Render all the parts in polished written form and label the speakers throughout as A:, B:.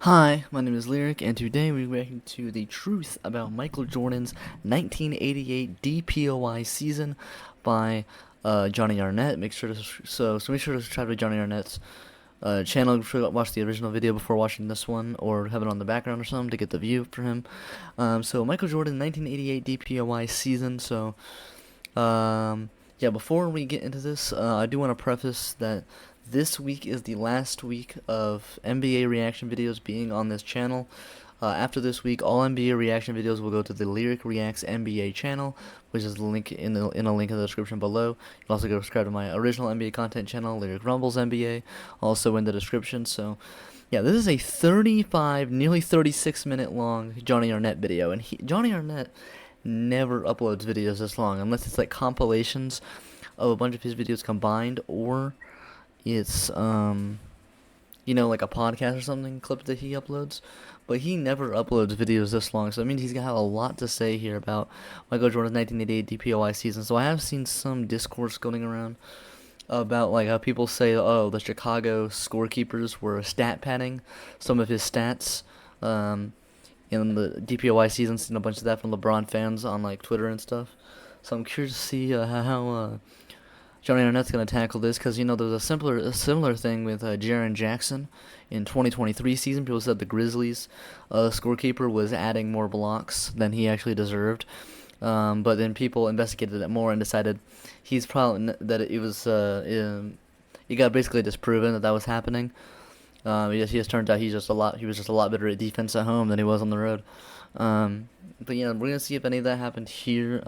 A: Hi, my name is Lyric, and today we're reacting to the truth about Michael Jordan's 1988 DPOY season by Jonny Arnett. Make sure to make sure to subscribe to Jonny Arnett's channel. Watch the original video before watching this one, or have it on the background or something to get the view for him. So Michael Jordan 1988 DPOY season. Yeah, before we get into this, I do want to preface that this week is the last week of NBA reaction videos being on this channel. After this week, all NBA reaction videos will go to the Lyric Reacts NBA channel, which is the link in a link in the description below. You can also go subscribe to my original NBA content channel, Lyric Rumbles NBA, also in the description. So, yeah, this is a 35, nearly 36-minute long Jonny Arnett video, and Jonny Arnett never uploads videos this long unless it's like compilations of a bunch of his videos combined, or it's like a podcast or something, clip that he uploads. But he never uploads videos this long, so that means he's gonna have a lot to say here about Michael Jordan's 1988 DPOY season. So I have seen some discourse going around about like how people say, oh, the Chicago scorekeepers were stat padding some of his stats in the DPOY season. Seen a bunch of that from LeBron fans on like Twitter and stuff. So I'm curious to see how Jonny Arnett's going to tackle this, because, there's a similar thing with Jaren Jackson in 2023 season. People said the Grizzlies scorekeeper was adding more blocks than he actually deserved. But then people investigated it more and decided he's probably, that it was, he got basically disproven that was happening. He just turns out he was just a lot better at defense at home than he was on the road. But yeah, we're going to see if any of that happened here.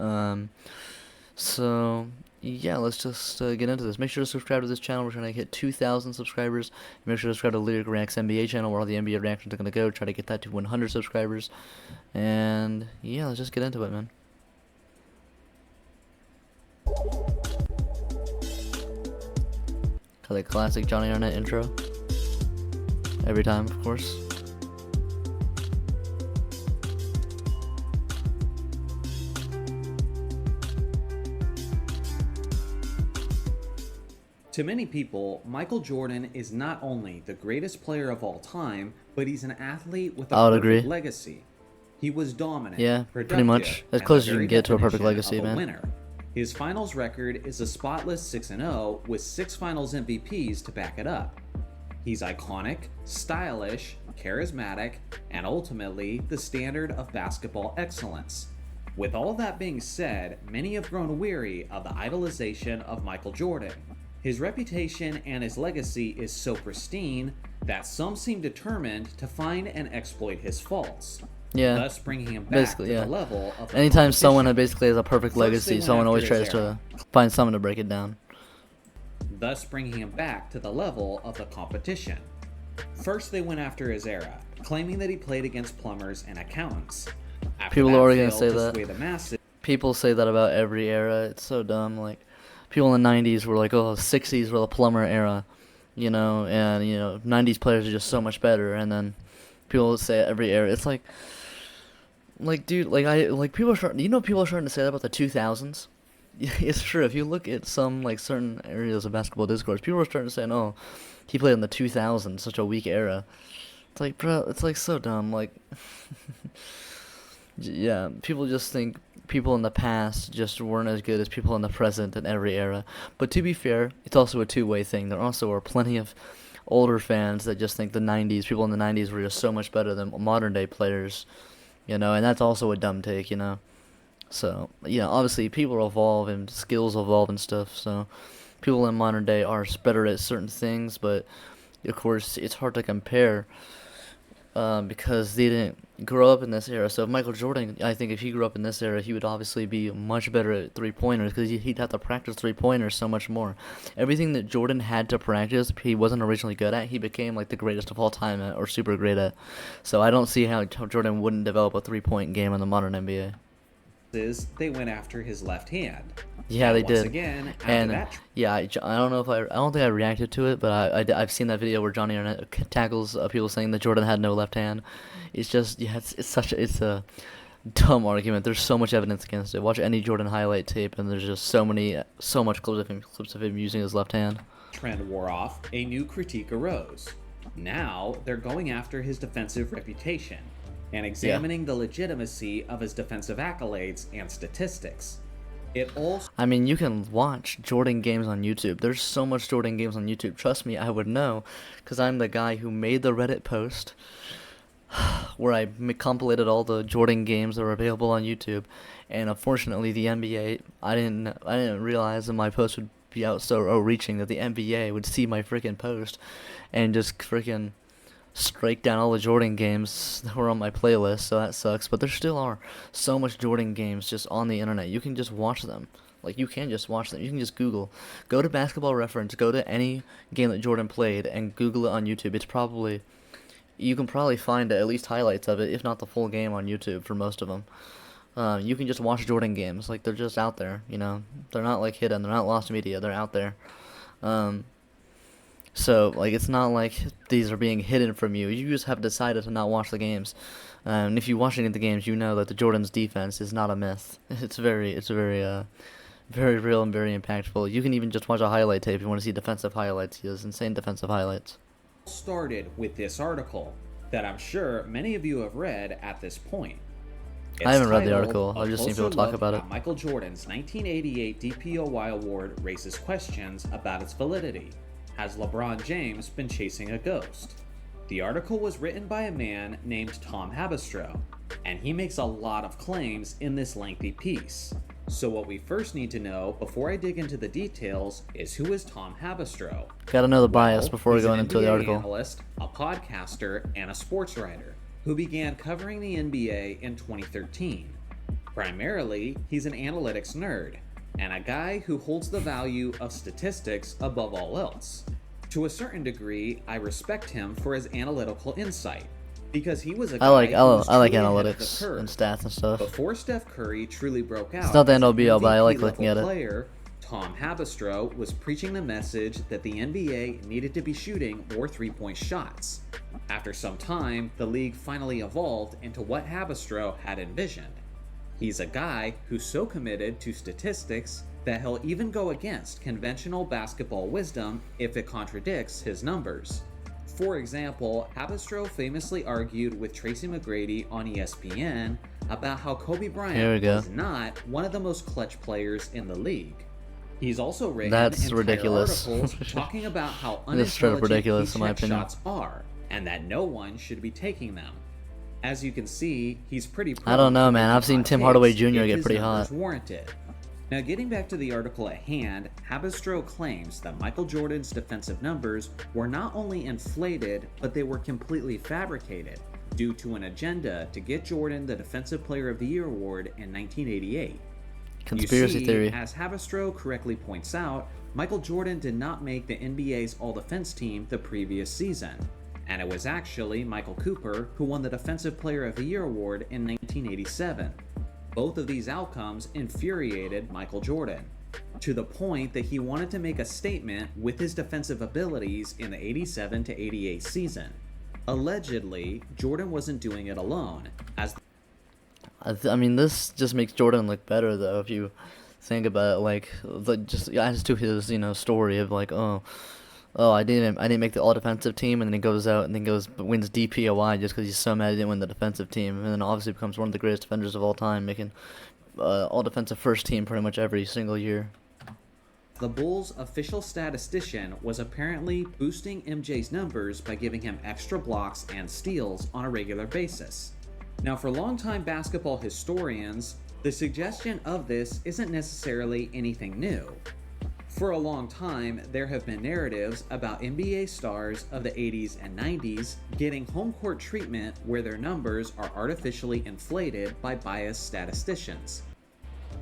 A: So yeah, let's just get into this. Make sure to subscribe to this channel. We're trying to hit 2,000 subscribers. Make sure to subscribe to Lyric Reacts NBA channel, where all the NBA reactions are going to go. Try to get that to 100 subscribers. And yeah, let's just get into it, man. Got a classic Jonny Arnett intro. Every time, of course.
B: To many people, Michael Jordan is not only the greatest player of all time, but he's an athlete with a perfect legacy. He was dominant,
A: yeah, pretty much as close as you can get to a perfect legacy, man.
B: Winner. His finals record is a spotless 6-0 with 6 finals MVPs to back it up. He's iconic, stylish, charismatic, and ultimately the standard of basketball excellence. With all that being said, many have grown weary of the idolization of Michael Jordan. His reputation and his legacy is so pristine that some seem determined to find and exploit his faults.
A: Yeah,
B: thus bringing him back to the level of
A: anytime someone basically has a perfect legacy, someone always tries to find someone to break it down.
B: Thus bringing him back to the level of the competition. First, they went after his era, claiming that he played against plumbers and accountants.
A: People are already gonna say that. People say that about every era. It's so dumb. Like, people in the 90s were like, oh, the 60s were the plumber era, and 90s players are just so much better. And then people say every era. It's like, dude, people are starting. People are starting to say that about the 2000s. It's true. If you look at some certain areas of basketball discourse, people are starting to say, "Oh, he played in the 2000s, such a weak era." It's like, bro, it's like so dumb. Like, yeah, people just think people in the past just weren't as good as people in the present in every era. But to be fair, it's also a two-way thing. There also are plenty of older fans that just think people in the 90s were just so much better than modern-day players, and that's also a dumb take, So, obviously people evolve and skills evolve and stuff, so people in modern day are better at certain things, but of course it's hard to compare because they didn't grow up in this era. So if Michael Jordan, I think if he grew up in this era, he would obviously be much better at three-pointers, because he'd have to practice three-pointers so much more. Everything that Jordan had to practice, he wasn't originally good at, he became like the greatest of all time at, or super great at. So I don't see how Jordan wouldn't develop a three-point game in the modern NBA.
B: They went after his left hand.
A: Yeah, they did.
B: Again,
A: and yeah, I don't know if I don't think I reacted to it, but I've seen that video where Jonny Arnett tackles people saying that Jordan had no left hand. It's just, yeah, it's a dumb argument. There's so much evidence against it. Watch any Jordan highlight tape, and there's just so much clips of him using his left hand.
B: Trend wore off. A new critique arose. Now they're going after his defensive reputation and examining the legitimacy of his defensive accolades and statistics.
A: I mean, you can watch Jordan games on YouTube. There's so much Jordan games on YouTube. Trust me, I would know, because I'm the guy who made the Reddit post where I compilated all the Jordan games that were available on YouTube. And unfortunately, the NBA, I didn't realize that my post would be out so reaching that the NBA would see my freaking post and just freaking strike down all the Jordan games that were on my playlist, so that sucks. But there still are so much Jordan games just on the internet. You can just watch them. Like, you can just watch them. You can just Google. Go to Basketball Reference, go to any game that Jordan played, and Google it on YouTube. You can probably find at least highlights of it, if not the full game on YouTube for most of them. You can just watch Jordan games. Like, they're just out there, you know. They're not, like, hidden. They're not lost media. They're out there. So, like, it's not like these are being hidden from you. You just have decided to not watch the games. And if you watch any of the games, you know that the Jordan's defense is not a myth. It's very real and very impactful. You can even just watch a highlight tape if you want to see defensive highlights. He has insane defensive highlights.
B: Started with this article that I'm sure many of you have read at this point.
A: I haven't read the article. I've just seen people talk about it.
B: Michael Jordan's 1988 DPOY award raises questions about its validity. Has LeBron James been chasing a ghost? The article was written by a man named Tom Habistro, and he makes a lot of claims in this lengthy piece. So what we first need to know before I dig into the details is, who is Tom Habistro?
A: Gotta know the bias before we go into the article.
B: He's an NBA analyst, a podcaster, and a sports writer who began covering the NBA in 2013. Primarily, he's an analytics nerd and a guy who holds the value of statistics above all else. To a certain degree, I respect him for his analytical insight, because he was a guy
A: I like
B: truly
A: analytics
B: ahead of the
A: and stats and stuff.
B: Before Steph Curry truly broke out,
A: It's not the end all be all, but I like
B: MVP
A: looking at
B: level
A: it.
B: player, Tom Habistro was preaching the message that the NBA needed to be shooting more three-point shots. After some time, the league finally evolved into what Habistro had envisioned. He's a guy who's so committed to statistics that he'll even go against conventional basketball wisdom if it contradicts his numbers. For example, Habistro famously argued with Tracy McGrady on ESPN about how Kobe Bryant was not one of the most clutch players in the league. He's also written entire
A: ridiculous.
B: articles talking about how
A: That's straight up ridiculous,
B: unintelligent
A: in my
B: key check
A: opinion.
B: shots are, and that no one should be taking them. As you can see, he's pretty
A: I don't know, man. I've seen Tim Hardaway Jr.
B: if
A: get
B: his
A: pretty
B: numbers
A: hot.
B: warranted. Now, getting back to the article at hand, Habistro claims that Michael Jordan's defensive numbers were not only inflated, but they were completely fabricated due to an agenda to get Jordan the Defensive Player of the Year award in 1988.
A: Conspiracy theory.
B: As Habistro correctly points out, Michael Jordan did not make the NBA's All-Defense team the previous season, and it was actually Michael Cooper who won the Defensive Player of the Year award in 1987. Both of these outcomes infuriated Michael Jordan, to the point that he wanted to make a statement with his defensive abilities in the 87 to 88 season. Allegedly, Jordan wasn't doing it alone, as
A: I mean, this just makes Jordan look better, though, if you think about it. Like, just adds to his, story of like, oh, I didn't make the all-defensive team, and then he goes out and then wins DPOY just because he's so mad he didn't win the defensive team, and then obviously becomes one of the greatest defenders of all time, making all-defensive first team pretty much every single year.
B: the Bulls' official statistician was apparently boosting MJ's numbers by giving him extra blocks and steals on a regular basis. Now, for longtime basketball historians, the suggestion of this isn't necessarily anything new. For a long time, there have been narratives about NBA stars of the 80s and 90s getting home court treatment where their numbers are artificially inflated by biased statisticians.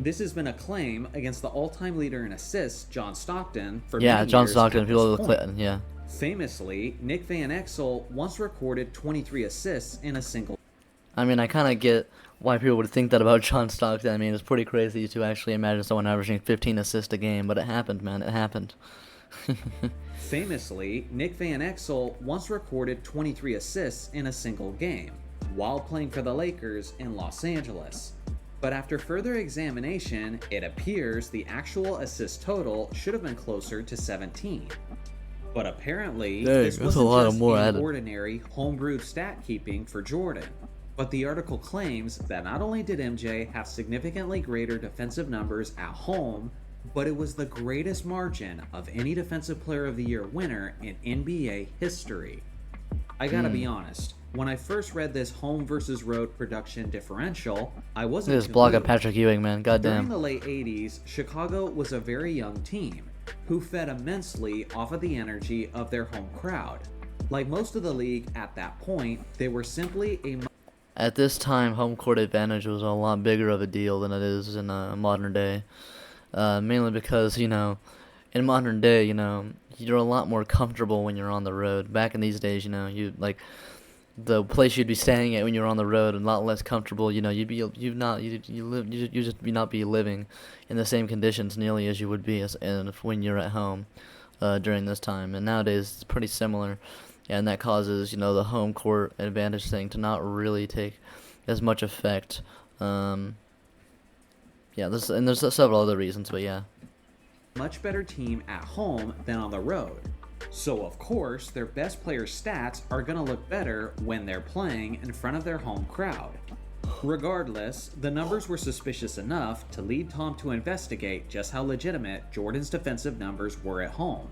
B: This has been a claim against the all-time leader in assists, John Stockton, for many
A: John
B: years
A: Stockton,
B: at
A: people
B: this
A: look
B: point.
A: yeah.
B: Famously, Nick Van Exel once recorded 23 assists in a single.
A: I mean, I kind of get why people would think that about John Stockton. I mean, it's pretty crazy to actually imagine someone averaging 15 assists a game, but it happened, man. It happened.
B: Famously, Nick Van Exel once recorded 23 assists in a single game while playing for the Lakers in Los Angeles. But after further examination, it appears the actual assist total should have been closer to 17. But apparently,
A: Dang,
B: this
A: that's a
B: wasn't
A: lot of
B: just
A: more
B: any
A: added.
B: ordinary homebrewed stat keeping for Jordan. But the article claims that not only did MJ have significantly greater defensive numbers at home, but it was the greatest margin of any Defensive Player of the Year winner in NBA history. I gotta be honest, when I first read this home versus road production differential, I wasn't
A: This
B: too
A: block of
B: moved.
A: Patrick Ewing, man.
B: During
A: Goddamn.
B: the late 80s, Chicago was a very young team who fed immensely off of the energy of their home crowd. Like most of the league at that point, they were simply a
A: At this time, home court advantage was a lot bigger of a deal than it is in modern day. Mainly because, in modern day, you're a lot more comfortable when you're on the road. Back in these days, you like the place you'd be staying at when you're on the road, a lot less comfortable. You just be not be living in the same conditions nearly as you would be when you're at home during this time. And nowadays it's pretty similar, and that causes the home court advantage thing to not really take as much effect. There's several other reasons, but yeah.
B: much better team at home than on the road. So of course, their best player stats are going to look better when they're playing in front of their home crowd. Regardless, the numbers were suspicious enough to lead Tom to investigate just how legitimate Jordan's defensive numbers were at home.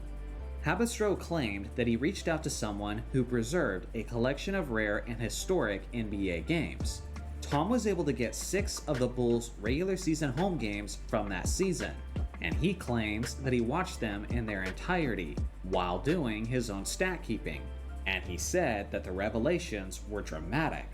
B: Habistro claimed that he reached out to someone who preserved a collection of rare and historic NBA games. Tom was able to get 6 of the Bulls' regular season home games from that season, and he claims that he watched them in their entirety while doing his own stat keeping, and he said that the revelations were dramatic.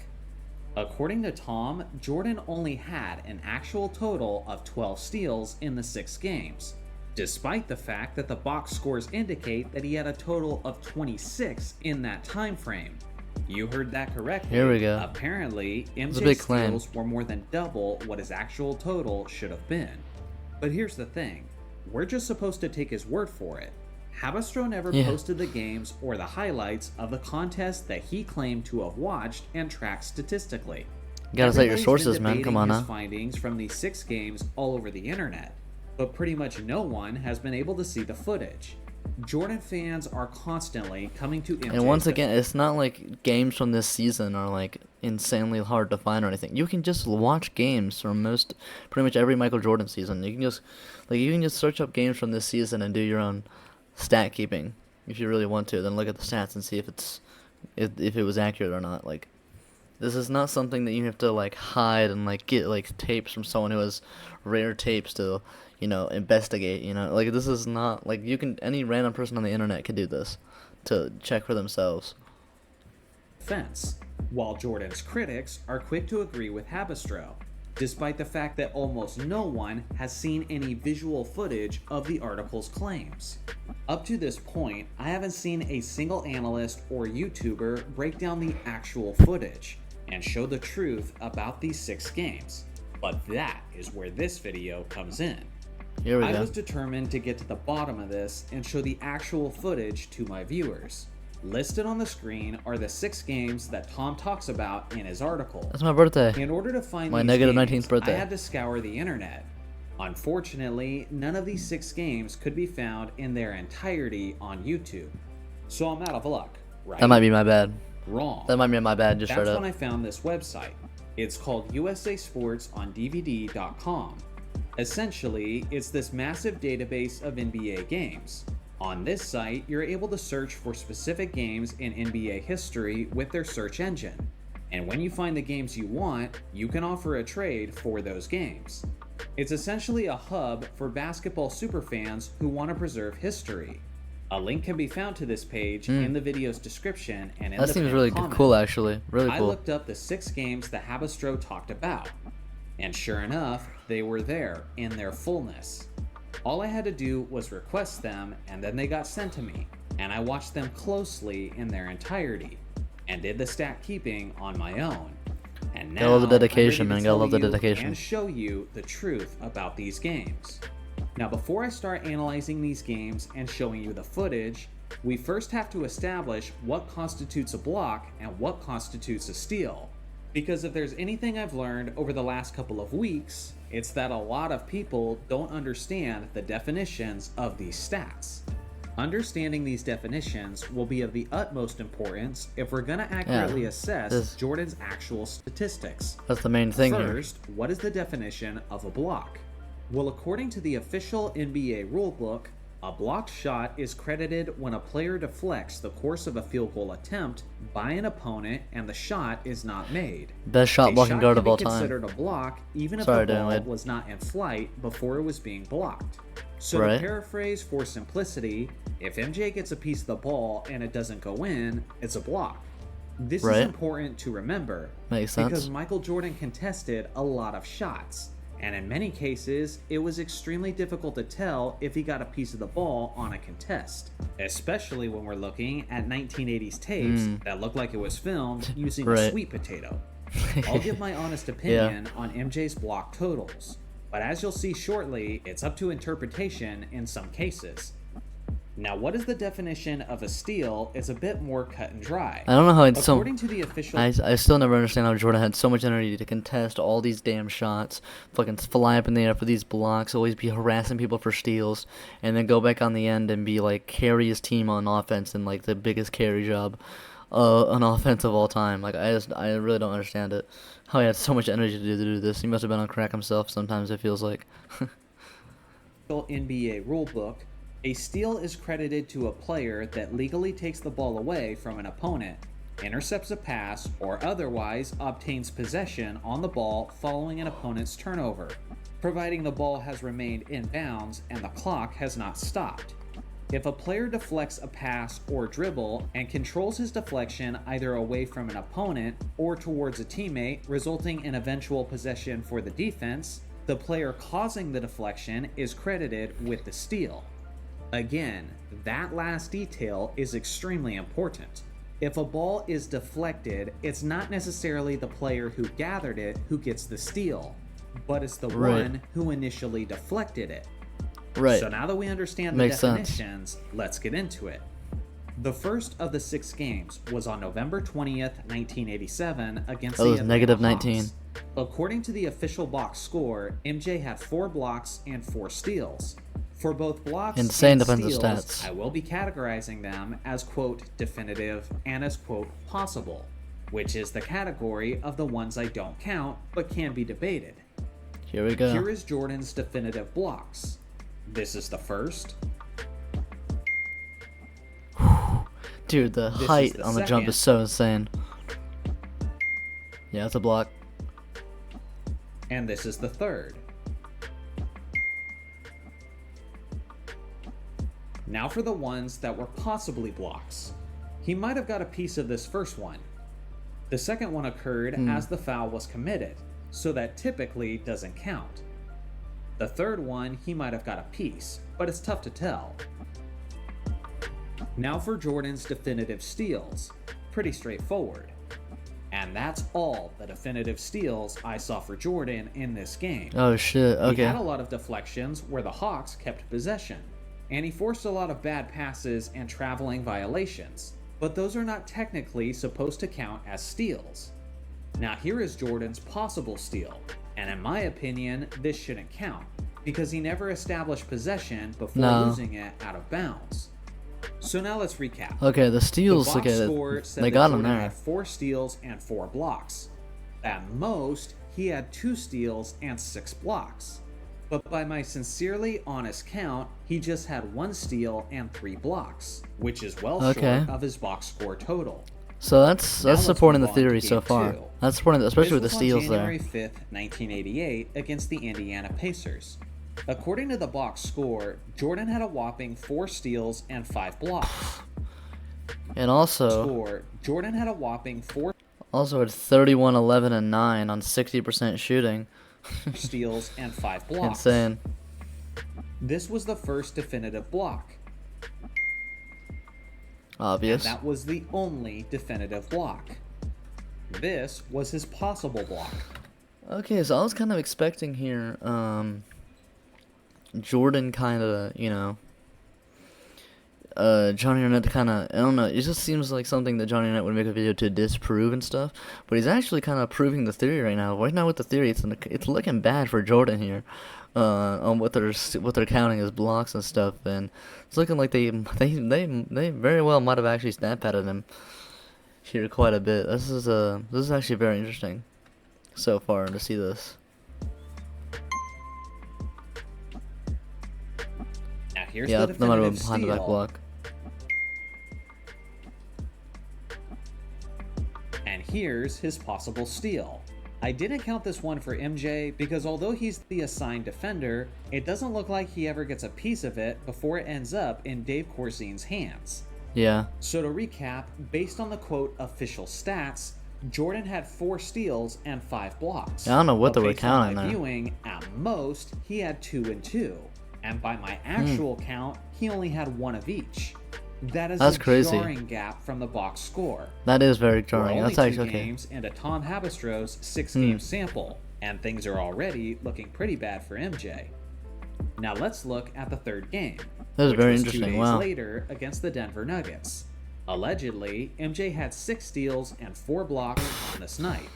B: According to Tom, Jordan only had an actual total of 12 steals in the 6 games, despite the fact that the box scores indicate that he had a total of 26 in that time frame. You heard that correctly.
A: Here we go.
B: Apparently,
A: a
B: MJ's
A: big claim.
B: steals were more than double what his actual total should have been. But here's the thing, we're just supposed to take his word for it. Habistro never posted the games or the highlights of the contest that he claimed to have watched and tracked statistically.
A: You gotta cite your
B: Everybody's
A: sources,
B: been
A: man. Come on
B: debating his
A: now.
B: findings from these 6 games all over the internet, but pretty much no one has been able to see the footage. Jordan fans are constantly coming to MJ's
A: And once again, it's not like games from this season are like insanely hard to find or anything. You can just watch games from pretty much every Michael Jordan season. You can just search up games from this season and do your own stat keeping if you really want to. Then look at the stats and see if it was accurate or not. Like, this is not something that you have to like hide and like get like tapes from someone who has rare tapes to investigate. Like, this is not like any random person on the internet could do this to check for themselves.
B: defense, while Jordan's critics are quick to agree with Habistro, despite the fact that almost no one has seen any visual footage of the article's claims. Up to this point, I haven't seen a single analyst or YouTuber break down the actual footage and show the truth about these 6 games, but that is where this video comes in.
A: Here we
B: I
A: go.
B: was determined to get to the bottom of this and show the actual footage to my viewers. Listed on the screen are the 6 games that Tom talks about in his article.
A: That's my birthday.
B: In order to find
A: My
B: these
A: negative
B: games,
A: 19th birthday.
B: I had to scour the internet. Unfortunately, none of these 6 games could be found in their entirety on YouTube. So I'm out of luck, right?
A: That might be my bad.
B: Wrong.
A: That might be my bad, just
B: That's
A: straight up.
B: when I found this website. It's called usasportsondvd.com. Essentially, it's this massive database of NBA games. On this site, you're able to search for specific games in NBA history with their search engine. And when you find the games you want, you can offer a trade for those games. It's essentially a hub for basketball superfans who want to preserve history. A link can be found to this page in the video's description and in
A: That
B: the
A: seems
B: pinned
A: really
B: comment.
A: cool, actually. Really
B: I
A: cool.
B: looked up the 6 games that Habistro talked about, and sure enough, they were there in their fullness. All I had to do was request them, and then they got sent to me, and I watched them closely in their entirety, and did the stat keeping on my own. And now
A: Gotta love the dedication,
B: I'm ready
A: man.
B: to
A: Gotta love the
B: tell you
A: dedication.
B: and show you the truth about these games. Now, before I start analyzing these games and showing you the footage, we first have to establish what constitutes a block and what constitutes a steal. Because if there's anything I've learned over the last couple of weeks, it's that a lot of people don't understand the definitions of these stats. Understanding these definitions will be of the utmost importance if we're going to accurately assess Jordan's actual statistics.
A: That's the main thing here.
B: First, what is the definition of a block? Well, according to the official NBA rulebook, a blocked shot is credited when a player deflects the course of a field goal attempt by an opponent and the shot is not made.
A: Best shot blocking guard of all time.
B: Considered a block even if the ball was not in flight before it was being blocked. So to paraphrase for simplicity, if MJ gets a piece of the ball and it doesn't go in, it's a block. This is important to remember because Michael Jordan contested a lot of shots, and in many cases, it was extremely difficult to tell if he got a piece of the ball on a contest, especially when we're looking at 1980s tapes that look like it was filmed using a sweet potato. I'll give my honest opinion on MJ's block totals, but as you'll see shortly, it's up to interpretation in some cases. Now, what is the definition of a steal is a bit more cut and dry.
A: I don't know how it's
B: According to the official...
A: I still never understand how Jordan had so much energy to contest all these damn shots, fucking fly up in the air for these blocks, always be harassing people for steals, and then go back on the end and be like, carry his team on offense in like the biggest carry job on offense of all time. Like, I really don't understand it. How he had so much energy to do this. He must have been on crack himself sometimes, it feels like.
B: NBA rulebook, a steal is credited to a player that legally takes the ball away from an opponent, intercepts a pass, or otherwise obtains possession on the ball following an opponent's turnover, providing the ball has remained in bounds and the clock has not stopped. If a player deflects a pass or dribble and controls his deflection either away from an opponent or towards a teammate, resulting in eventual possession for the defense, the player causing the deflection is credited with the steal. Again, that last detail is extremely important. If a ball is deflected, it's not necessarily the player who gathered it who gets the steal, but it's the one who initially deflected it. So now that we understand the definitions, let's get into it. The first of the 6 games was on November 20th, 1987 against the Atlanta Hawks. According to the official box score, MJ had 4 blocks and 4 steals. For both blocks and steals,
A: stats.
B: I will be categorizing them as, quote, definitive and as, quote, possible, which is the category of the ones I don't count but can be debated.
A: Here we go.
B: Here is Jordan's definitive blocks. This is the first.
A: Dude, the height on the jump is so insane. Yeah, it's a block.
B: And this is the third. Now for the ones that were possibly blocks. He might have got a piece of this first one. The second one occurred as the foul was committed, so that typically doesn't count. The third one, he might have got a piece, but it's tough to tell. Now for Jordan's definitive steals. Pretty straightforward. And that's all the definitive steals I saw for Jordan in this game.
A: Oh shit, okay.
B: He had a lot of deflections where the Hawks kept possession, and he forced a lot of bad passes and traveling violations, but those are not technically supposed to count as steals. Now here is Jordan's possible steal, and in my opinion, this shouldn't count, because he never established possession before losing it out of bounds. So now let's recap.
A: Okay, the steals,
B: the box score said
A: they got him
B: Jordan
A: there.
B: had 4 steals and 4 blocks. At most, he had 2 steals and 6 blocks. But by my sincerely honest count, he just had 1 steal and 3 blocks, which is well short of his box score total.
A: So that's supporting the theory so far. That's supporting, especially with the steals there.
B: January 5th, 1988, against the Indiana Pacers. According to the box score, Jordan had a whopping 4 steals and 5 blocks.
A: And also,
B: Jordan had a whopping 4
A: also had 31, 11, and 9 on 60% shooting.
B: steals and 5 blocks.
A: Insane.
B: This was the first definitive block.
A: Obvious.
B: And that was the only definitive block. This was his possible block.
A: Okay, so I was kind of expecting here, Jordan kind of, Jonny Arnett kind of, I don't know, it just seems like something that Jonny Arnett would make a video to disprove and stuff, but he's actually kind of proving the theory right now. Right now with the theory, it's looking bad for Jordan here, on what they're counting as blocks and stuff, and it's looking like they very well might have actually snap padded him here quite a bit. This is actually very interesting so far to see this.
B: Now here's
A: Yeah,
B: the
A: no matter what
B: definitive
A: behind the back
B: steal.
A: block.
B: And here's his possible steal. I didn't count this one for MJ because although he's the assigned defender, it doesn't look like he ever gets a piece of it before it ends up in Dave Corsine's hands.
A: Yeah.
B: So to recap, based on the quote official stats, Jordan had 4 steals and 5 blocks.
A: I don't know what
B: But
A: they were
B: based on
A: counting
B: my
A: there.
B: viewing, at most, he had 2 and 2. And by my actual count, he only had 1 of each. That's a
A: crazy.
B: jarring gap from the box score.
A: That is very
B: We're
A: jarring.
B: only
A: That's
B: 2
A: actually okay.
B: games and a Tom Habistro's 6-game sample, and things are already looking pretty bad for MJ. Now let's look at the 3rd game,
A: That was
B: which
A: very
B: was 2
A: interesting.
B: days
A: Wow.
B: later against the Denver Nuggets. Allegedly, MJ had 6 steals and 4 blocks on this night.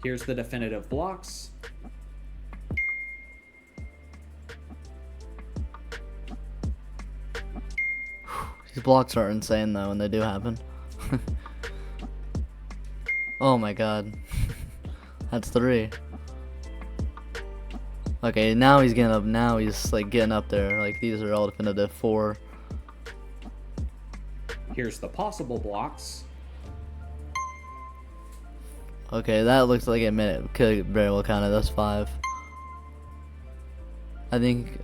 B: Here's the definitive blocks.
A: These blocks are insane though when they do happen. Oh my god. That's 3. Okay, now he's getting up. Now he's like getting up there. Like these are all definitive 4.
B: Here's the possible blocks.
A: Okay, that looks like it could very well count it. That's 5. I think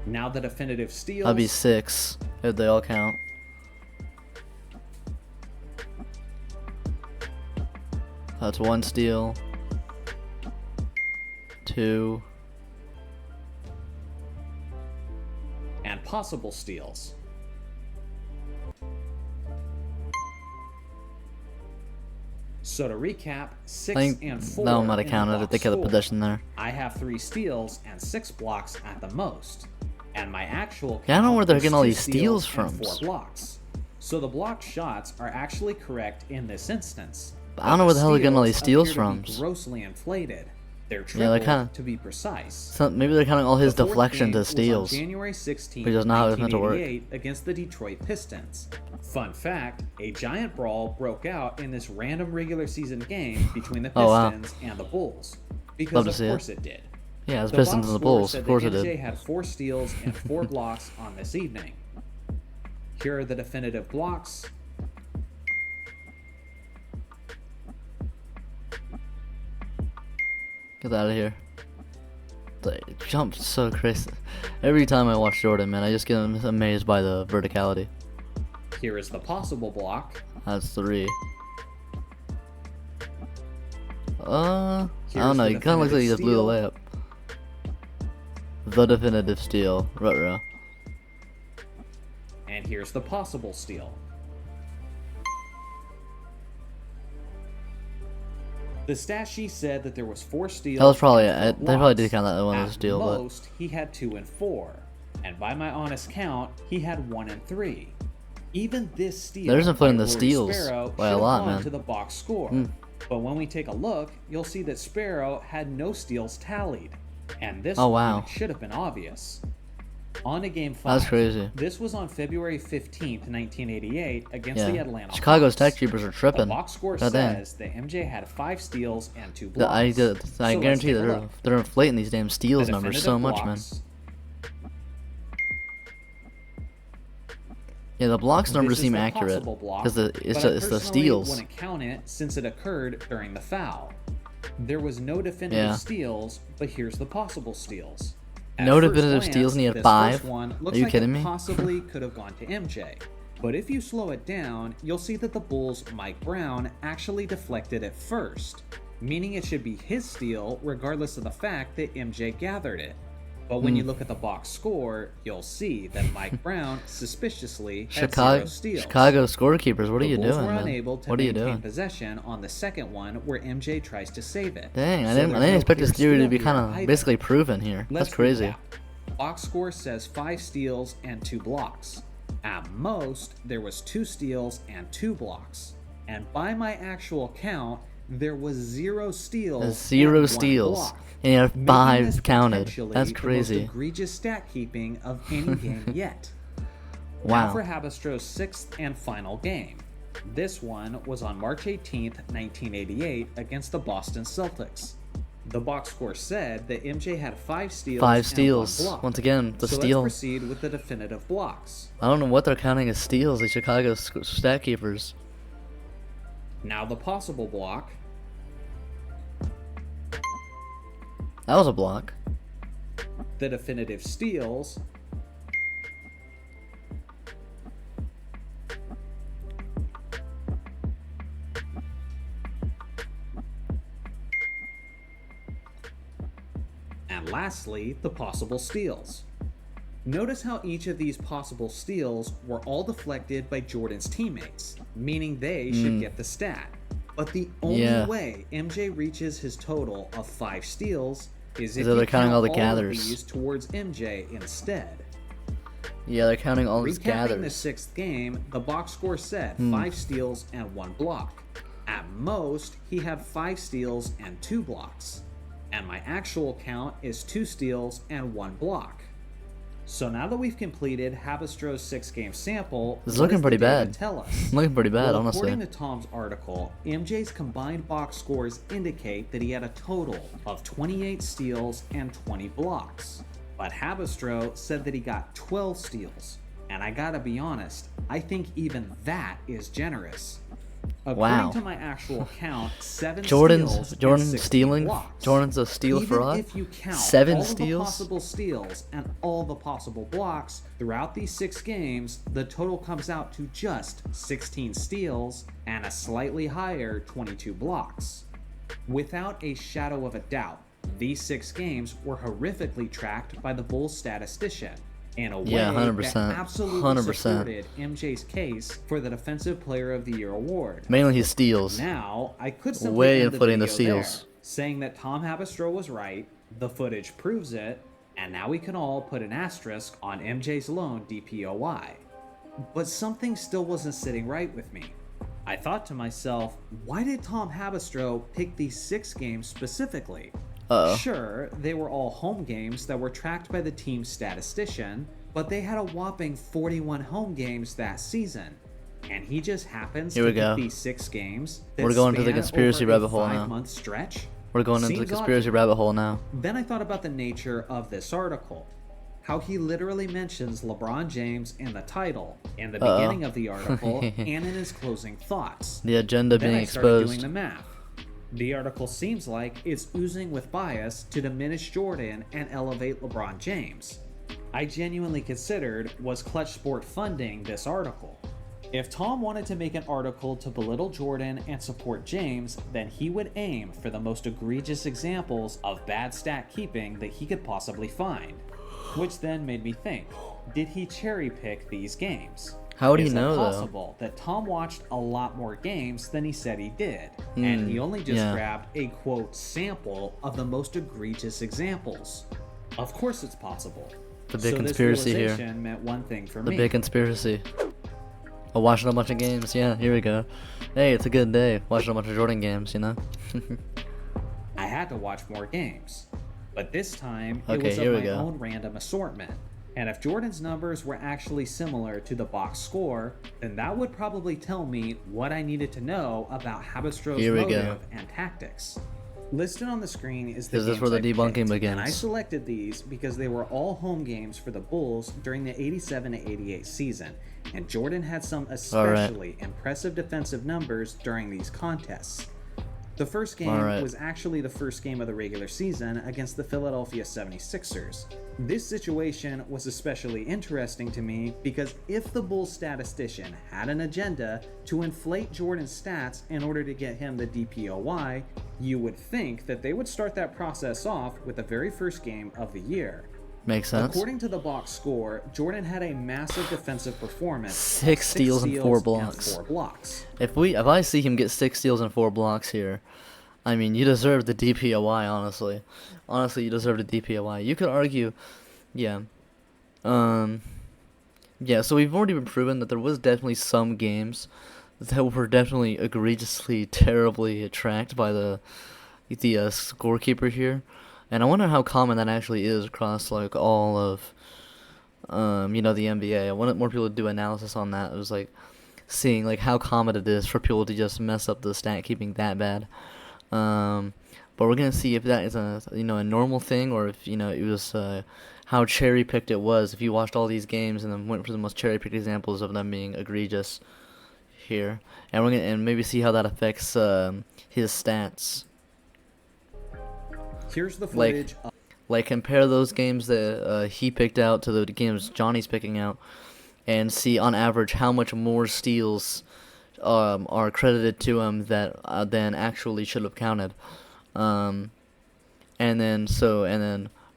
B: Now the definitive steals.
A: that'd be 6 if they all count. That's 1 steal. 2.
B: And possible steals. So to recap, 6
A: I think
B: and 4
A: that one might have
B: in the
A: counted if
B: box
A: they kept the
B: score.
A: possession there.
B: I have 3 steals and 6 blocks at the most. And my actual
A: Yeah, I don't know
B: count
A: where they're
B: is
A: getting all
B: 2
A: these steals
B: and
A: from.
B: 4 blocks. So the blocked shots are actually correct in this instance.
A: I don't know where the hell they're getting all these
B: steals
A: steals
B: appear to
A: from.
B: be grossly inflated. They're
A: Yeah,
B: tripled
A: they're kinda-
B: to be precise.
A: So maybe they're counting all his
B: The fourth
A: deflection
B: game
A: to
B: was on
A: steals.
B: January 16,
A: Which is not how it's meant to work.
B: 1988 against the Detroit Pistons. Fun fact, a giant brawl broke out in this random regular season game between the
A: Oh, wow.
B: Pistons and the Bulls.
A: Love
B: Because
A: to
B: of
A: see it.
B: course it did.
A: Yeah, it's
B: The
A: Pistons
B: box
A: and the
B: score
A: Bulls.
B: said
A: Of course
B: that
A: it
B: MJ
A: did.
B: had 4 steals and 4 blocks on this evening. Here are the definitive blocks.
A: Get out of here. They jumped so crazy. Every time I watch Jordan, man, I just get amazed by the verticality.
B: Here is the possible block.
A: That's 3. I
B: Here's
A: don't know.
B: the
A: It kind of looks like he just blew the
B: definitive
A: layup. The definitive steal. Ruh-roh.
B: And here's the possible steal. The stat sheet said that there was 4 steals.
A: That was probably
B: and 4
A: they probably did
B: blocks.
A: count that one
B: At
A: as a steal, but
B: most, he had 2 and 4. And by my honest count, he had 1 and 3. Even this steal
A: They're just inflating
B: by
A: the
B: Rory
A: steals
B: Sparrow
A: by a
B: should have
A: lot,
B: gone
A: man. Hmm.
B: to the box score. But when we take a look, you'll see that Sparrow had no steals tallied. And this
A: Oh, wow.
B: one should have been obvious. On to game 5.
A: That's crazy.
B: This was on February 15th, 1988 against the
A: Yeah.
B: Atlanta
A: Chicago's
B: Hawks.
A: tech keepers are
B: The
A: tripping.
B: box score
A: God damn.
B: says that MJ had 5 steals and 2
A: I
B: blocks.
A: I
B: So let's
A: guarantee
B: take a
A: that
B: look.
A: they're inflating these damn steals
B: The
A: numbers
B: definitive
A: so much, man.
B: blocks.
A: Yeah, the blocks
B: This
A: numbers
B: is
A: seem
B: the
A: accurate
B: possible block,
A: because it's
B: but I
A: the
B: personally
A: steals.
B: wouldn't count it since it occurred during the foul. There was no definitive
A: Yeah.
B: steals, but here's the possible steals. At
A: No
B: first
A: definitive
B: glance,
A: steals and he had
B: this
A: 5?
B: first one
A: Are
B: looks
A: you
B: like
A: kidding
B: it
A: me?
B: possibly could have gone to MJ. But if you slow it down, you'll see that the Bulls' Mike Brown actually deflected it first, meaning it should be his steal regardless of the fact that MJ gathered it. But when you look at the box score, you'll see that Mike Brown suspiciously had 0 steals.
A: Chicago scorekeepers, what are
B: The
A: you
B: Bulls
A: doing,
B: were
A: man?
B: unable to
A: What are you
B: maintain
A: doing?
B: possession on the second one where MJ tries to save it.
A: Dang, I
B: So
A: didn't
B: there's no
A: expect this
B: clear
A: theory to
B: steal
A: be
B: here
A: kind of
B: either.
A: basically proven here.
B: Let's
A: That's crazy.
B: recap. Box score says 5 steals and 2 blocks. At most, there was 2 steals and 2 blocks. And by my actual count, there was 0 steals.
A: 0
B: and
A: steals.
B: 1 block,
A: And you have
B: making
A: 5
B: this
A: counted.
B: potentially
A: That's
B: the most
A: crazy.
B: egregious stat keeping of any game yet.
A: Wow.
B: Now for Habistro's 6th and final game. This one was on March 18th, 1988 against the Boston Celtics. The box score said that MJ had 5 steals
A: 5
B: and
A: steals.
B: 1 block.
A: Once again, the
B: So
A: steal.
B: let's proceed with the definitive blocks.
A: I don't know what they're counting as steals, the Chicago stat keepers.
B: Now the possible block.
A: That was a block.
B: The definitive steals. And lastly, the possible steals. Notice how each of these possible steals were all deflected by Jordan's teammates, meaning they should get the stat. But the only way MJ reaches his total of 5 steals is if
A: they're
B: you
A: counting
B: count
A: all the
B: all
A: gathers.
B: of these towards MJ instead.
A: Yeah, they're counting all these
B: Recapping
A: gathers.
B: the 6th game, the box score said 5 steals and 1 block. At most, he had 5 steals and 2 blocks. And my actual count is 2 steals and 1 block. So now that we've completed Habistro's 6-game sample,
A: It's
B: what
A: looking
B: does
A: pretty
B: the data
A: bad.
B: tell us?
A: Looking pretty bad,
B: Well,
A: honestly.
B: according to Tom's article, MJ's combined box scores indicate that he had a total of 28 steals and 20 blocks. But Habistro said that he got 12 steals. And I gotta be honest, I think even that is generous. According to my actual count, 7 steals and
A: Jordan
B: 16
A: stealing?
B: blocks.
A: Jordan's a steal
B: Even
A: fraud?
B: if you count
A: 7
B: all
A: steals?
B: the possible steals and all the possible blocks throughout these 6 games, the total comes out to just 16 steals and a slightly higher 22 blocks. Without a shadow of a doubt, these 6 games were horrifically tracked by the Bulls statistician in a way
A: Yeah, 100%.
B: that absolutely
A: 100%.
B: supported MJ's case for the Defensive Player of the Year award.
A: Mainly his steals.
B: Now, I could simply
A: Way
B: end
A: inflating the
B: video there,
A: steals.
B: saying that Tom Habistro was right, the footage proves it, and now we can all put an asterisk on MJ's lone DPOY. But something still wasn't sitting right with me. I thought to myself, why did Tom Habistro pick these 6 games specifically?
A: Uh-oh.
B: Sure, they were all home games that were tracked by the team's statistician, but they had a whopping 41 home games that season. And he just happens
A: Here
B: to
A: we go.
B: pick these 6 games that
A: We're going to the
B: span
A: conspiracy
B: over a
A: rabbit hole now.
B: 5-month stretch?
A: We're going into the
B: Seems odd
A: conspiracy
B: to me.
A: rabbit hole now.
B: Then I thought about the nature of this article. How he literally mentions LeBron James in the title, in the beginning of the article, and in his closing thoughts.
A: The agenda
B: Then
A: being
B: I started doing
A: exposed.
B: the math. The article seems like it's oozing with bias to diminish Jordan and elevate LeBron James. I genuinely considered, was Clutch Sport funding this article? If Tom wanted to make an article to belittle Jordan and support James, then he would aim for the most egregious examples of bad stat keeping that he could possibly find. Which then made me think, did he cherry pick these games?
A: How would he
B: Is it
A: know, though?
B: possible that Tom watched a lot more games than he said he did, and he only just
A: yeah.
B: grabbed a quote sample of the most egregious examples? Of course it's possible.
A: The big
B: So
A: conspiracy
B: this
A: here.
B: realization meant one thing for
A: The
B: me.
A: big conspiracy. Oh, watching a bunch of games. Yeah, here we go. Hey, it's a good day. Watching a bunch of Jordan games, you know?
B: I had to watch more games. But this time, it
A: Okay,
B: was
A: here
B: of
A: we
B: my
A: go.
B: own random assortment. And if Jordan's numbers were actually similar to the box score, then that would probably tell me what I needed to know about Habistro's
A: Here we go.
B: motive and tactics. Listed on the screen is the
A: Is this
B: games
A: where the
B: I
A: debunking
B: picked,
A: begins?
B: And I selected these because they were all home games for the Bulls during the 87-88 season, and Jordan had some especially impressive defensive numbers during these contests. The first game was actually the first game of the regular season against the Philadelphia 76ers. This situation was especially interesting to me because if the Bulls statistician had an agenda to inflate Jordan's stats in order to get him the DPOY, you would think that they would start that process off with the very first game of the year.
A: Makes sense.
B: According to the box score, Jordan had a massive defensive performance.
A: 6 steals and 4 blocks.
B: 4 blocks.
A: If I see him get 6 steals and 4 blocks here, I mean, you deserve the DPOY, honestly. Honestly, you deserve the DPOY. You could argue Yeah. Um. Yeah. So we've already been proven that there was definitely some games that were definitely egregiously, terribly tracked by the scorekeeper here, and I wonder how common that actually is across like all of the NBA. I wanted more people to do analysis on that. It was like seeing like how common it is for people to just mess up the stat keeping that bad. Um, but we're gonna see if that is a normal thing, or if it was how cherry picked it was. If you watched all these games and then went for the most cherry picked examples of them being egregious here, and we're gonna and maybe see how that affects his stats.
B: Here's the
A: Like
B: footage.
A: like compare those games that he picked out to the games Johnny's picking out, and see on average how much more steals are credited to him that than actually should have counted. Um, and then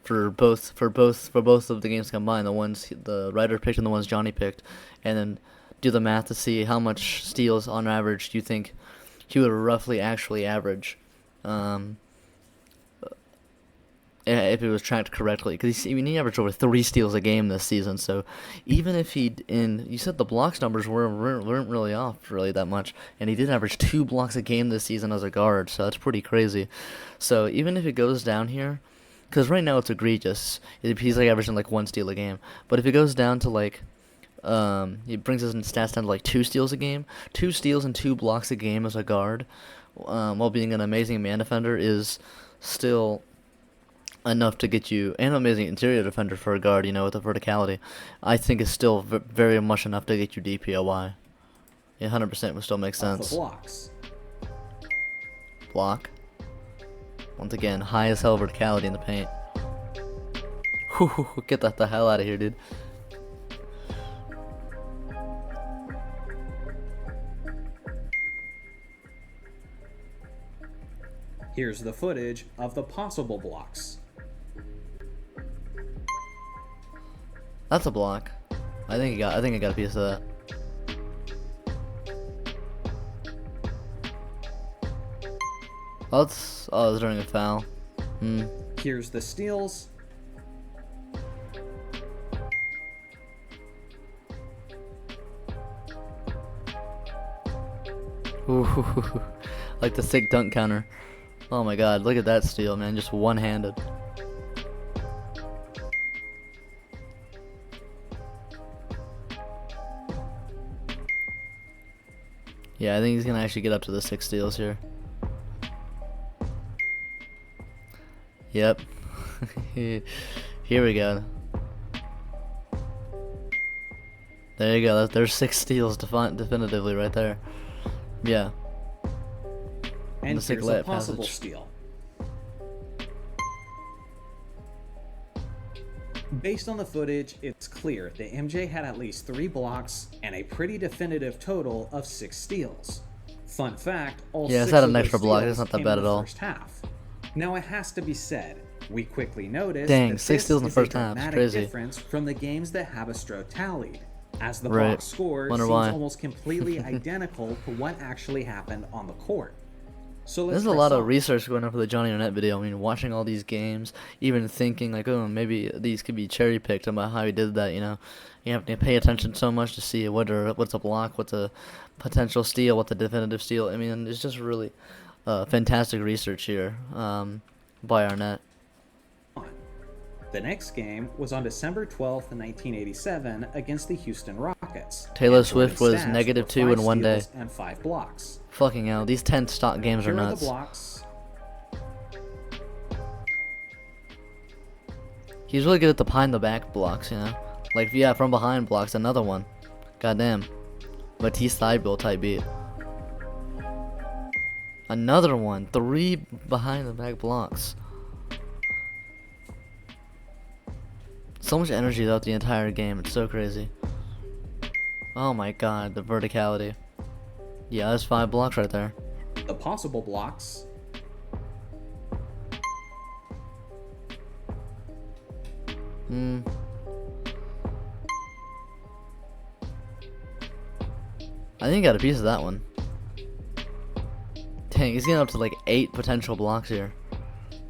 A: for both of the games combined, the ones the writer picked and the ones Johnny picked, and then do the math to see how much steals on average do you think he would roughly actually average. Um, if it was tracked correctly, because he averaged over 3 steals a game this season. So even if you said the blocks numbers weren't really off really that much, and he did average 2 blocks a game this season as a guard, so that's pretty crazy. So even if it goes down here, because right now it's egregious, he's like averaging like 1 steal a game, but if it goes down to like he brings his stats down to like 2 steals a game, 2 steals and 2 blocks a game as a guard, while being an amazing man defender is still enough to get you an amazing interior defender for a guard, with the verticality. I think is still very much enough to get you DPOY. 100% would still make
B: The
A: sense.
B: blocks.
A: Block. Once again, high as hell verticality in the paint. Get that the hell out of here, dude.
B: Here's the footage of the possible blocks.
A: That's a block. I think I got a piece of that. It's during a foul.
B: Here's the steals.
A: Ooh, like the sick dunk counter. Oh my god, look at that steal, man. Just one-handed. Yeah, I think he's gonna actually get up to the 6 steals here. Yep. Here we go. There you go. There's 6 steals definitively right there. Yeah.
B: And
A: the sick
B: here's a
A: layup
B: possible
A: passage.
B: steal. Based on the footage, it's clear that MJ had at least 3 blocks and a pretty definitive total of 6 steals. Fun fact, all
A: Yeah,
B: 6
A: it's not
B: of
A: an
B: those
A: extra block.
B: steals
A: It's not that
B: came
A: bad
B: in
A: at
B: the
A: all.
B: first half. Now it has to be said, we quickly noticed
A: Dang,
B: that
A: 6
B: this
A: steals in the
B: is
A: first
B: a
A: half. It's
B: dramatic
A: crazy.
B: difference from the games that Habistro tallied, as the
A: Right.
B: box score
A: Wonder
B: seems
A: why.
B: almost completely identical to what actually happened on the court. So let's
A: There's a
B: press
A: lot of
B: on.
A: research going on for the Jonny Arnett video. I mean, watching all these games, even thinking like, oh, maybe these could be cherry picked about how he did that. You have to pay attention so much to see what's a block, what's a potential steal, what's a definitive steal. I mean, it's just really fantastic research here by Arnett.
B: The next game was on December 12th, 1987 against the Houston Rockets.
A: Taylor
B: And
A: Swift
B: Jordan's
A: was
B: stats were
A: -2
B: 5
A: in one day.
B: steals and 5 blocks.
A: Fucking hell, these 10 stock games are
B: Here are the
A: nuts.
B: blocks.
A: He's really good at the behind the back blocks, Like, yeah, from behind blocks, another one. Goddamn. Matisse Thybulle type beat. Another one. 3 behind the back blocks. So much energy throughout the entire game. It's so crazy. Oh my god, the verticality. Yeah, that's 5 blocks right there.
B: The possible blocks.
A: I think he got a piece of that one. Dang, he's getting up to like 8 potential blocks here.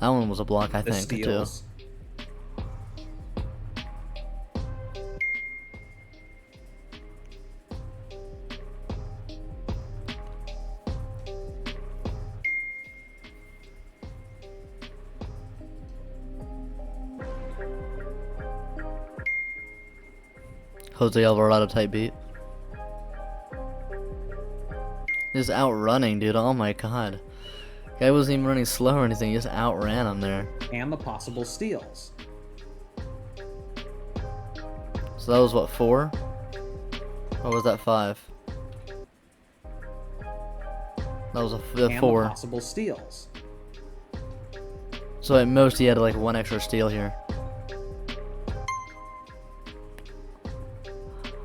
A: That one was a block, I
B: The
A: think,
B: steals.
A: too. Jose Alvarado type beat. Just outrunning, dude. Oh my god. Guy wasn't even running slow or anything. He just outran him there.
B: And the possible steals.
A: So that was what, 4? Or was that 5? That was a
B: And
A: 4.
B: the possible steals.
A: So at most he had like 1 extra steal here.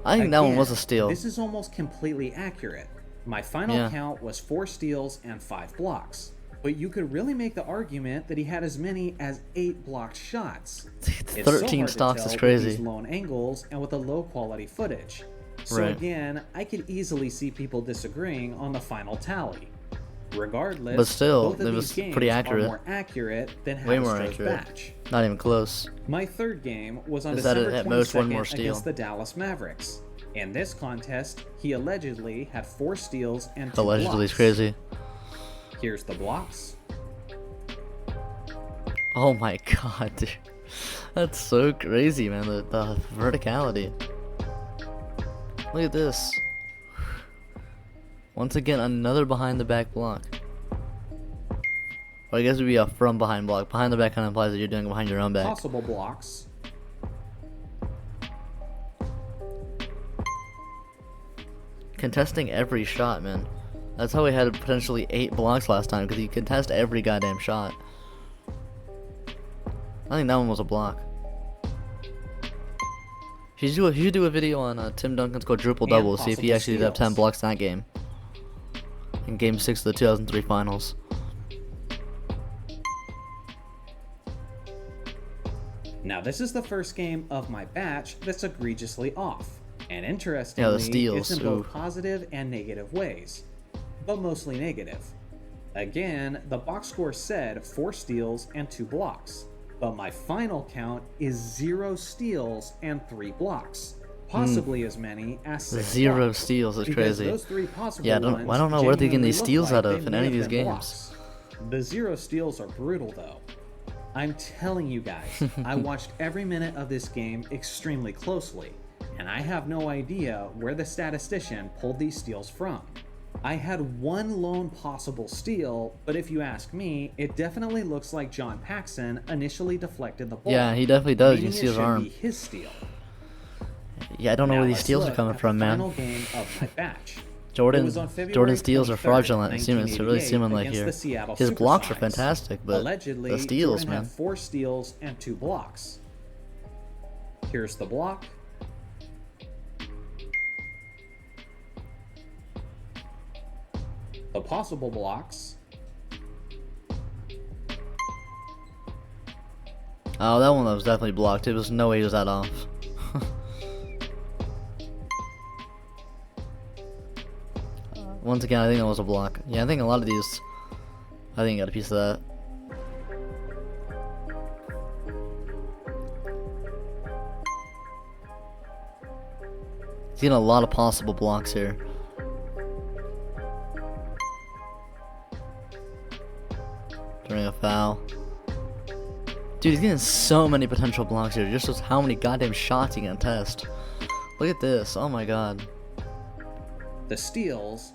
A: I think that one was a steal.
B: This is almost completely accurate. My final
A: Yeah.
B: count was 4 steals and 5 blocks. But you could really make the argument that he had as many as 8 blocked shots. It's
A: 13
B: so
A: stocks
B: hard
A: is
B: to tell with
A: crazy.
B: these lone angles and with the low quality footage. So
A: Right.
B: again, I could easily see people disagreeing on the final tally. Regardless,
A: But still,
B: both of
A: it
B: these
A: was
B: games
A: pretty accurate.
B: are more accurate than
A: Way more
B: Havistro's
A: accurate.
B: batch.
A: Not even close.
B: My third game was on
A: Is that
B: December
A: at most 1
B: 22nd
A: more steal?
B: against the Dallas Mavericks. In this contest, he allegedly had 4 steals and 2
A: Allegedly is
B: blocks.
A: crazy.
B: Here's the blocks.
A: Oh my god, dude. That's so crazy, man. The verticality. Look at this. Once again, another behind the back block. Well, I guess it would be a from behind block. Behind the back kind of implies that you're doing it behind your own back.
B: Possible blocks.
A: Contesting every shot, man. That's how we had potentially 8 blocks last time, because you contest every goddamn shot. I think that one was a block. He should do a video on Tim Duncan's quadruple double, see if he
B: possible
A: actually did have 10
B: steals.
A: blocks in that game. In Game 6 of the 2003 finals.
B: Now this is the first game of my batch that's egregiously off. And interestingly,
A: Yeah, the steals,
B: it's in both
A: ooh.
B: positive and negative ways. But mostly negative. Again, the box score said 4 steals and 2 blocks. But my final count is 0 steals and 3 blocks. Possibly as many as 6
A: 0
B: blocks.
A: steals is
B: Because
A: crazy.
B: those 3 possible
A: Yeah, I
B: ones
A: don't know where they're getting these
B: genuinely
A: steals
B: look
A: out
B: like
A: of
B: they
A: in
B: may
A: any of
B: have
A: these
B: been
A: games.
B: blocks. The 0 steals are brutal though. I'm telling you guys, I watched every minute of this game extremely closely, and I have no idea where the statistician pulled these steals from. I had 1 lone possible steal, but if you ask me, it definitely looks like John Paxson initially deflected the ball.
A: Yeah, he definitely does. You
B: meaning
A: can
B: it
A: see his
B: should
A: arm.
B: be his steal.
A: Yeah, I don't know
B: Now
A: where these
B: let's
A: steals are
B: look
A: coming
B: at
A: from,
B: the
A: man.
B: final game of my batch.
A: Jordan
B: It was on February
A: Jordan steals are
B: 23rd,
A: fraudulent. It's really
B: 1988
A: seeming like
B: against
A: here.
B: the Seattle
A: His blocks are
B: Supersonics.
A: fantastic, but
B: Allegedly,
A: the steals,
B: Jordan
A: man.
B: had 4 steals and 2 blocks. Here's the block. The possible blocks.
A: Oh, that one was definitely blocked. It was no way he was that off. Once again, I think that was a block. Yeah, I think a lot of these. I think you got a piece of that. He's getting a lot of possible blocks here. During a foul. Dude, he's getting so many potential blocks here. Just shows how many goddamn shots he can test. Look at this. Oh my god.
B: The steals.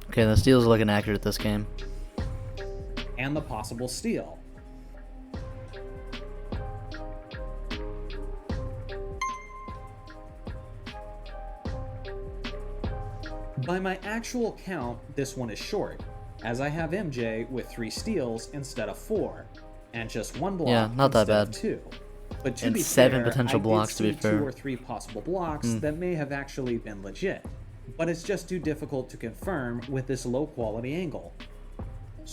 A: Okay, the steals are looking accurate this game.
B: And the possible steal. By my actual count, this one is short, as I have MJ with 3 steals instead of 4, and just 1 block
A: Yeah, not that
B: instead of
A: bad.
B: 2. But to
A: And
B: be
A: 7
B: fair,
A: potential
B: I
A: blocks,
B: did
A: to be
B: see
A: fair.
B: 2 or 3 possible blocks that may have actually been legit, but it's just too difficult to confirm with this low quality angle.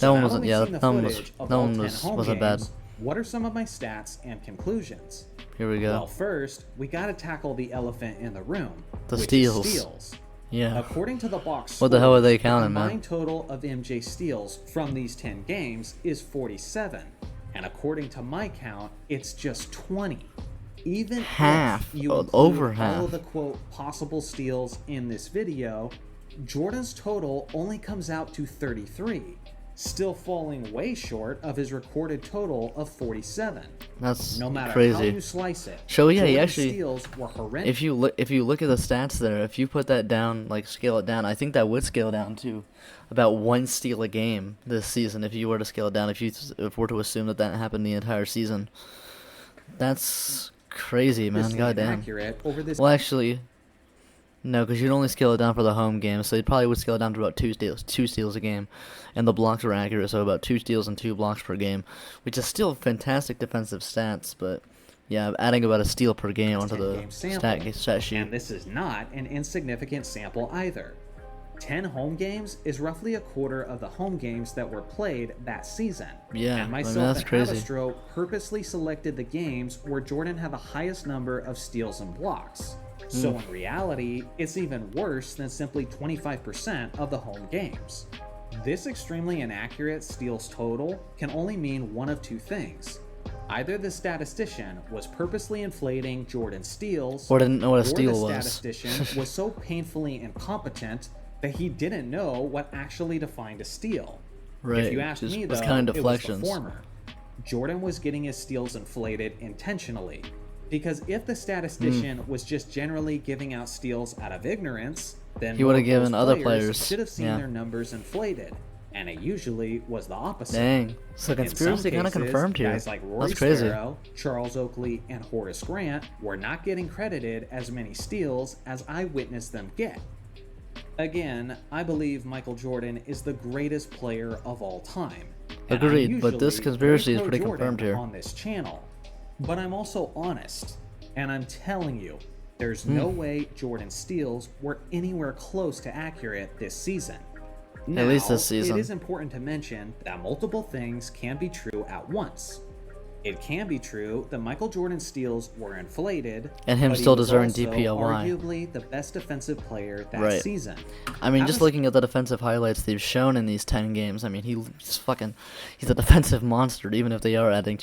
A: That one
B: now
A: wasn't-
B: we've
A: yeah,
B: seen the
A: that one was-
B: footage of
A: that
B: all
A: one
B: 10
A: was-
B: home
A: wasn't bad.
B: games, what are some of my stats and conclusions?
A: Here we go.
B: Well, first, we gotta tackle the elephant in the room.
A: The
B: which is
A: steals.
B: steals.
A: Yeah.
B: According to the box
A: What the hell are they
B: scores,
A: counting,
B: the
A: man?
B: combined total of MJ steals from these 10 games is 47. And according to my count, it's just 20. Even
A: Half,
B: if you include
A: over half.
B: all of the quote possible steals in this video, Jordan's total only comes out to 33, still falling way short of his recorded total of 47.
A: That's
B: no matter
A: crazy.
B: how you slice it.
A: So yeah, he
B: Jordan's
A: actually,
B: steals were horrendous.
A: if you look at the stats there, if you put that down, like scale it down, I think that would scale down to about 1 steal a game this season. If you were to scale it down, if we're to assume that that happened the entire season, that's crazy, man.
B: This
A: Goddamn.
B: inaccurate over this.
A: Well, actually, no, because you'd only scale it down for the home game, so you probably would scale it down to about 2 steals a game, and the blocks are accurate, so about 2 steals and 2 blocks per game, which is still fantastic defensive stats, but yeah, adding about a steal per game onto the
B: 10-game sample.
A: stat sheet.
B: And this is not an insignificant sample either. 10 home games is roughly a quarter of the home games that were played that season.
A: Yeah,
B: and
A: I mean,
B: myself
A: that's
B: and
A: crazy.
B: Avastro purposely selected the games where Jordan had the highest number of steals and blocks. So in reality, it's even worse than simply 25% of the home games. This extremely inaccurate steals total can only mean one of two things. Either the statistician was purposely inflating Jordan's steals,
A: Or didn't know what a
B: or
A: steal
B: the
A: was.
B: statistician was so painfully incompetent that he didn't know what actually defined a steal.
A: Right,
B: If you ask
A: just
B: me,
A: was
B: though,
A: kind of
B: it was the
A: deflections.
B: former. Jordan was getting his steals inflated intentionally. Because if the statistician was just generally giving out steals out of ignorance, then
A: He would've
B: more of
A: given
B: those
A: other
B: players
A: players,
B: should have seen
A: yeah.
B: their numbers inflated. And it usually was the opposite.
A: Dang, so
B: In some
A: conspiracy kind of
B: cases,
A: confirmed here.
B: guys like Rory
A: That's crazy.
B: Sparrow, Charles Oakley, and Horace Grant were not getting credited as many steals as I witnessed them get. Again, I believe Michael Jordan is the greatest player of all time. And I'm
A: Agreed, but this
B: usually
A: conspiracy is
B: very
A: pretty
B: pro-Jordan
A: confirmed here.
B: on this channel. But I'm also honest, and I'm telling you, there's no way Jordan's steals were anywhere close to accurate this season. Now,
A: At least this season.
B: it is important to mention that multiple things can be true at once. It can be true that Michael Jordan's steals were inflated,
A: And him
B: but he
A: still
B: was
A: deserving
B: also
A: DPOY.
B: arguably the best defensive player that
A: Right.
B: season.
A: I mean, just
B: Havas-
A: looking at the defensive highlights they've shown in these 10 games, I mean, he's a defensive monster, even if they are adding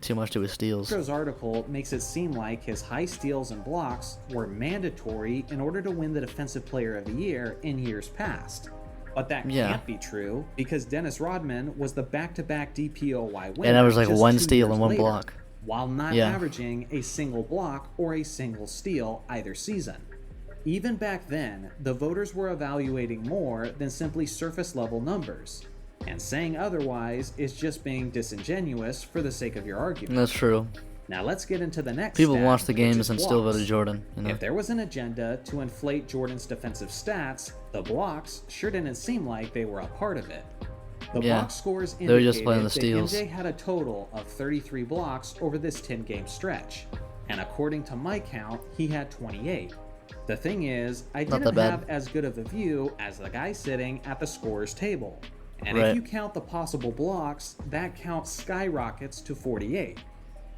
A: too much to his steals.
B: Astro's article makes it seem like his high steals and blocks were mandatory in order to win the Defensive Player of the Year in years past. But that
A: Yeah.
B: can't be true because Dennis Rodman was the back-to-back DPOY winner.
A: And averaged like
B: just
A: 1
B: 2
A: steal
B: years
A: and 1
B: later,
A: block.
B: while not
A: Yeah.
B: averaging a single block or a single steal either season. Even back then, the voters were evaluating more than simply surface-level numbers. And saying otherwise is just being disingenuous for the sake of your argument.
A: That's true.
B: Now let's get into the next
A: People
B: stat,
A: watch the
B: which
A: games
B: is
A: and still
B: blocks.
A: voted Jordan. You know?
B: If there was an agenda to inflate Jordan's defensive stats, the blocks sure didn't seem like they were a part of it. The
A: Yeah,
B: box scores
A: they were just
B: indicated
A: playing the
B: that
A: steals.
B: MJ had a total of 33 blocks over this 10-game stretch, and according to my count, he had 28. The thing is, I
A: Not
B: didn't
A: that bad.
B: have as good of a view as the guy sitting at the scorer's table. And
A: Right.
B: if you count the possible blocks, that count skyrockets to 48.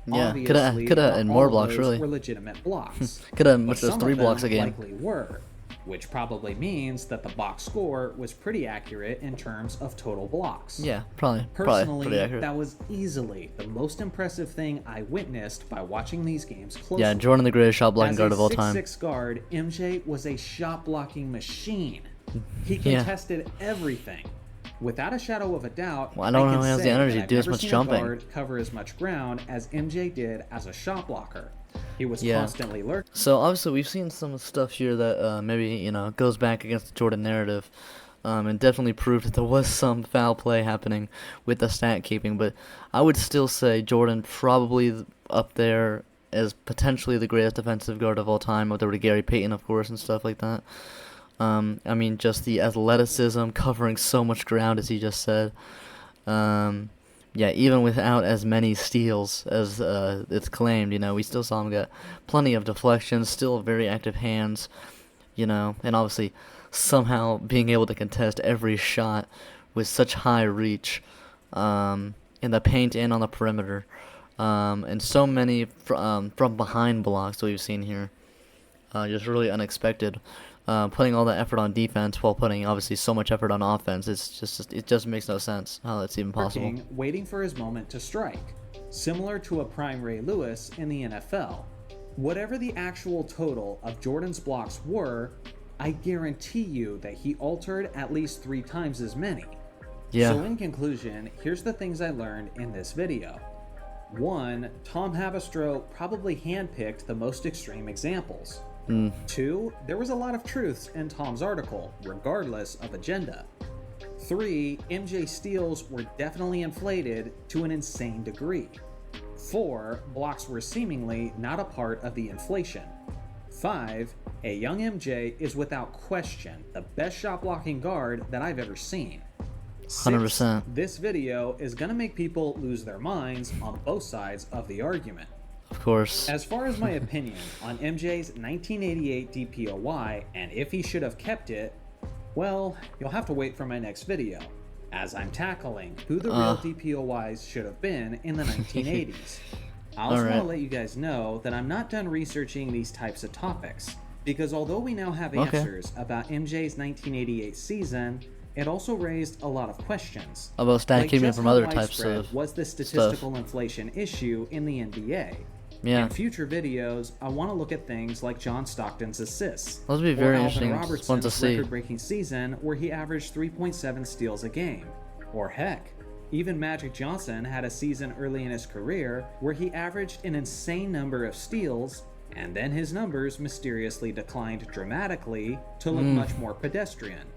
A: Yeah,
B: Obviously,
A: coulda
B: not
A: and more
B: all of
A: blocks,
B: those
A: really.
B: were legitimate blocks.
A: Coulda
B: But
A: much as
B: some
A: 3
B: of
A: blocks a
B: them
A: game.
B: likely were, which probably means that the box score was pretty accurate in terms of total blocks.
A: Yeah, probably
B: Personally,
A: pretty accurate.
B: that was easily the most impressive thing I witnessed by watching these games closely.
A: Yeah, Jordan the greatest shot blocking
B: As
A: guard
B: a
A: of all time.
B: 6'6" guard, MJ was a shot blocking machine. He
A: Yeah.
B: contested everything. Without a shadow of a doubt,
A: Well, I don't know
B: can
A: how he has the
B: say
A: energy
B: that
A: to
B: I've
A: do as
B: never
A: much
B: seen a
A: jumping.
B: guard cover as much ground as MJ did as a shot blocker. He was
A: Yeah.
B: constantly lurking.
A: So obviously we've seen some stuff here that maybe goes back against the Jordan narrative, and definitely proved that there was some foul play happening with the stat keeping. But I would still say Jordan probably up there as potentially the greatest defensive guard of all time, up there with Gary Payton, of course, and stuff like that. I mean, just the athleticism, covering so much ground, as he just said. Yeah, even without as many steals as it's claimed, we still saw him get plenty of deflections, still very active hands, and obviously somehow being able to contest every shot with such high reach in the paint and on the perimeter, and so many from behind blocks that we've seen here. just really unexpected. Putting all that effort on defense while putting obviously so much effort on offense, it just makes no sense how that's even possible.
B: Waiting for his moment to strike, similar to a prime Ray Lewis in the NFL. Whatever the actual total of Jordan's blocks were, I guarantee you that he altered at least 3 times as many.
A: Yeah.
B: So in conclusion, here's the things I learned in this video. 1. Tom Havastro probably handpicked the most extreme examples. 2. There was a lot of truths in Tom's article, regardless of agenda. 3. MJ steals were definitely inflated to an insane degree. 4. Blocks were seemingly not a part of the inflation. 5. A young MJ is without question the best shot blocking guard that I've ever seen.
A: 100%.
B: This video is going to make people lose their minds on both sides of the argument.
A: Of course.
B: As far as my opinion on MJ's 1988 DPOY and if he should have kept it, well, you'll have to wait for my next video, as I'm tackling who the real DPOYs should have been in the 1980s. I also want to let you guys know that I'm not done researching these types of topics, because although we now have answers about MJ's 1988 season, it also raised a lot of questions.
A: About stat keeping from other types of
B: was the statistical inflation issue in the NBA?
A: Yeah.
B: In future videos, I want to look at things like John Stockton's assists.
A: Those would be very
B: or
A: interesting
B: Alvin
A: ones to
B: Robertson's
A: see.
B: record-breaking season where he averaged 3.7 steals a game. Or heck, even Magic Johnson had a season early in his career where he averaged an insane number of steals, and then his numbers mysteriously declined dramatically to look much more pedestrian.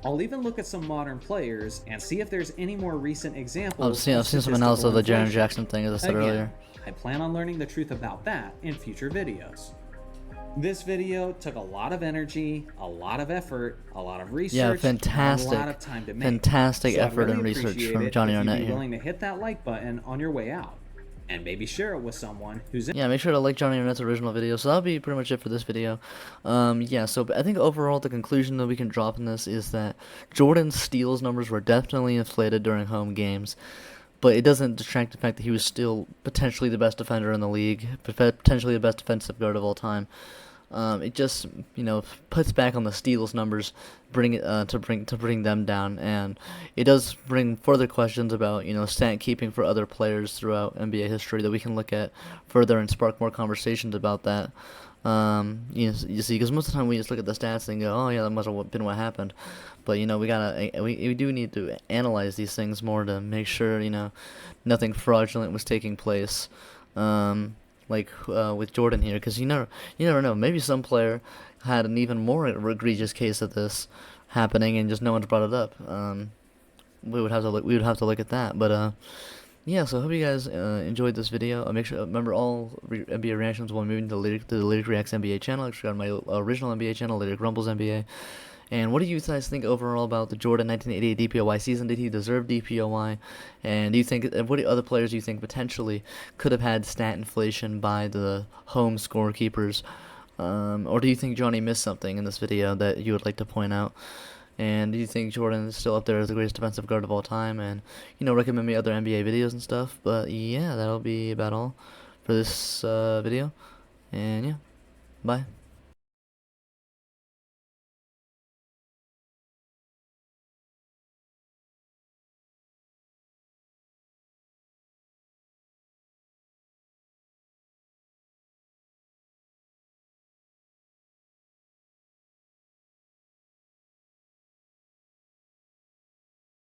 B: I'll even look at some modern players and see if there's any more recent examples.
A: I've seen some analysis of the Jaren Jackson thing, as I said earlier.
B: I plan on learning the truth about that in future videos. This video took a lot of energy, a lot of effort, a lot of research, and a lot of time to make.
A: Fantastic
B: so
A: effort
B: really
A: and research from Jonny Arnett here.
B: Willing to hit that like button on your way out, and maybe share it with someone who's.
A: Yeah, make sure to like Jonny Arnett's original video. So that'll be pretty much it for this video. Yeah, so I think overall the conclusion that we can drop in this is that Jordan's steals numbers were definitely inflated during home games. But it doesn't detract the fact that he was still potentially the best defender in the league, potentially the best defensive guard of all time. It just, puts back on the steals numbers, to bring them down, and it does bring further questions about stat keeping for other players throughout NBA history that we can look at further and spark more conversations about that. You see, because most of the time we just look at the stats and go, oh yeah, that must have been what happened. But we do need to analyze these things more to make sure nothing fraudulent was taking place. With Jordan here, because you never know. Maybe some player had an even more egregious case of this happening, and just no one's brought it up. We would have to look at that. But yeah. So I hope you guys enjoyed this video. Remember all NBA reactions while moving to the Lyric Reacts NBA channel. Check out my original NBA channel, Lyric Rumbles NBA. And what do you guys think overall about the Jordan 1988 DPOY season? Did he deserve DPOY? And do you think what other players do you think potentially could have had stat inflation by the home scorekeepers? Or do you think Jonny missed something in this video that you would like to point out? And do you think Jordan is still up there as the greatest defensive guard of all time? And recommend me other NBA videos and stuff. But yeah, that'll be about all for this video. And yeah, bye.